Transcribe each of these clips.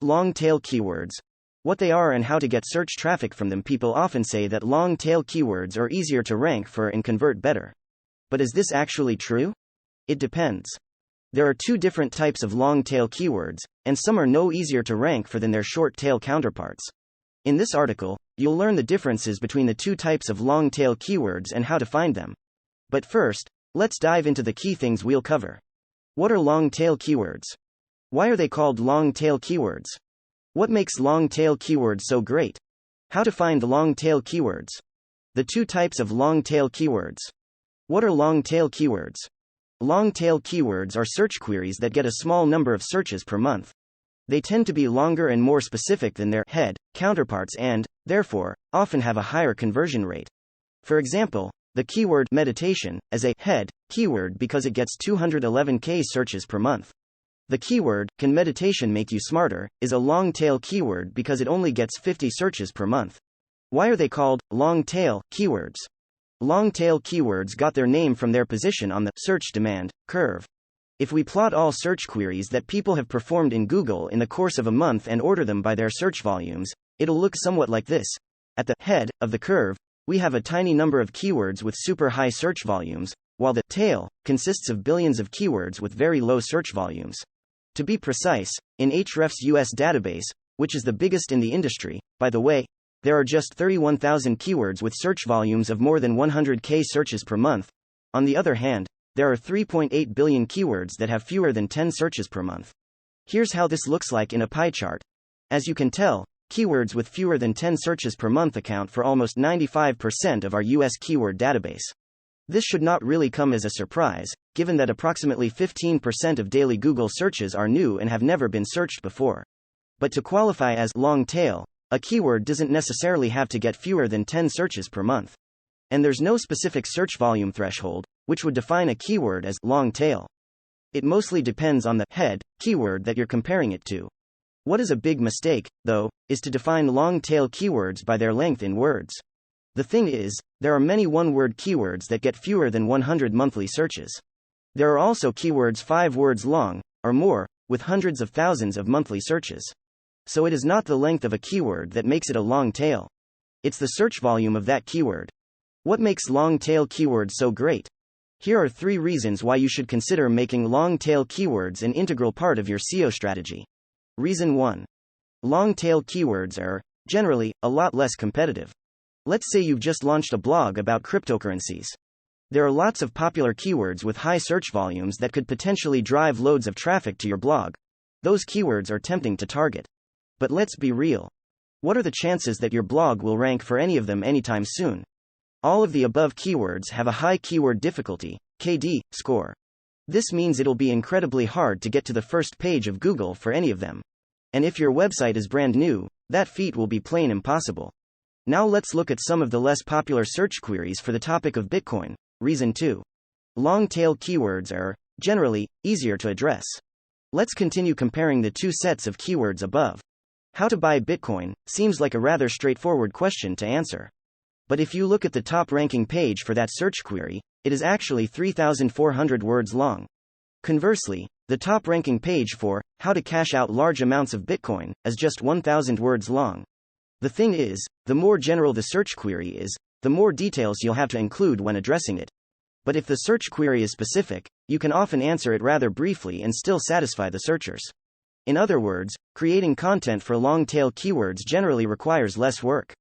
Long-tail keywords. What they are and how to get search traffic from them. People often say that long-tail keywords are easier to rank for and convert better. But is this actually true? It depends. There are two different types of long-tail keywords, and some are no easier to rank for than their short-tail counterparts. In this article, you'll learn the differences between the two types of long-tail keywords and how to find them. But first, let's dive into the key things we'll cover. What are long-tail keywords? Why are they called long-tail keywords? What makes long-tail keywords so great? How to find long-tail keywords. The two types of long-tail keywords. What are long-tail keywords? Long-tail keywords are search queries that get a small number of searches per month. They tend to be longer and more specific than their head counterparts and, therefore, often have a higher conversion rate. For example, the keyword meditation is a head keyword because it gets 211k searches per month. The keyword, can meditation make you smarter, is a long-tail keyword because it only gets 50 searches per month. Why are they called long-tail keywords? Long-tail keywords got their name from their position on the search demand curve. If we plot all search queries that people have performed in Google in the course of a month and order them by their search volumes, it'll look somewhat like this. At the head of the curve, we have a tiny number of keywords with super high search volumes, while the tail consists of billions of keywords with very low search volumes. To be precise, in Ahrefs' US database, which is the biggest in the industry, by the way, there are just 31,000 keywords with search volumes of more than 100k searches per month. On the other hand, there are 3.8 billion keywords that have fewer than 10 searches per month. Here's how this looks like in a pie chart. As you can tell, keywords with fewer than 10 searches per month account for almost 95% of our US keyword database. This should not really come as a surprise, given that approximately 15% of daily Google searches are new and have never been searched before. But to qualify as long tail, a keyword doesn't necessarily have to get fewer than 10 searches per month. And there's no specific search volume threshold, which would define a keyword as long tail. It mostly depends on the head keyword that you're comparing it to. What is a big mistake, though, is to define long tail keywords by their length in words. The thing is, there are many one-word keywords that get fewer than 100 monthly searches. There are also keywords 5 words long, or more, with hundreds of thousands of monthly searches. So it is not the length of a keyword that makes it a long tail. It's the search volume of that keyword. What makes long tail keywords so great? Here are 3 reasons why you should consider making long tail keywords an integral part of your SEO strategy. Reason 1. Long tail keywords are, generally, a lot less competitive. Let's say you've just launched a blog about cryptocurrencies. There are lots of popular keywords with high search volumes that could potentially drive loads of traffic to your blog. Those keywords are tempting to target. But let's be real. What are the chances that your blog will rank for any of them anytime soon? All of the above keywords have a high keyword difficulty, KD, score. This means it'll be incredibly hard to get to the first page of Google for any of them. And if your website is brand new, that feat will be plain impossible. Now let's look at some of the less popular search queries for the topic of Bitcoin. Reason 2. Long-tail keywords are, generally, easier to address. Let's continue comparing the two sets of keywords above. How to buy Bitcoin seems like a rather straightforward question to answer. But if you look at the top ranking page for that search query, it is actually 3,400 words long. Conversely, the top ranking page for how to cash out large amounts of Bitcoin is just 1,000 words long. The thing is, the more general the search query is, the more details you'll have to include when addressing it. But if the search query is specific, you can often answer it rather briefly and still satisfy the searchers. In other words, creating content for long-tail keywords generally requires less work.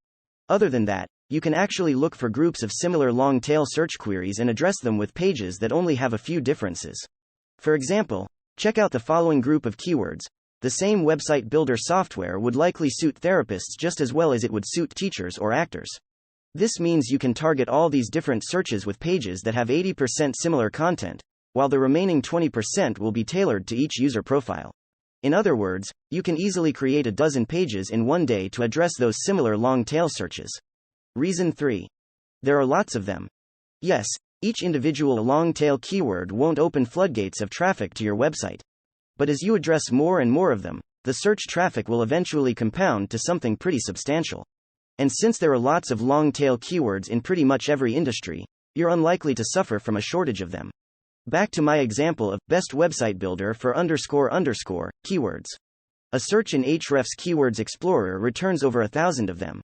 Other than that, you can actually look for groups of similar long-tail search queries and address them with pages that only have a few differences. For example, check out the following group of keywords. The same website builder software would likely suit therapists just as well as it would suit teachers or actors. This means you can target all these different searches with pages that have 80% similar content, while the remaining 20% will be tailored to each user profile. In other words, you can easily create a dozen pages in one day to address those similar long-tail searches. Reason 3. There are lots of them. Yes, each individual long-tail keyword won't open floodgates of traffic to your website. But as you address more and more of them, the search traffic will eventually compound to something pretty substantial. And since there are lots of long-tail keywords in pretty much every industry, you're unlikely to suffer from a shortage of them. Back to my example of best website builder for __keywords. A search in Ahrefs Keywords Explorer returns over 1,000 of them.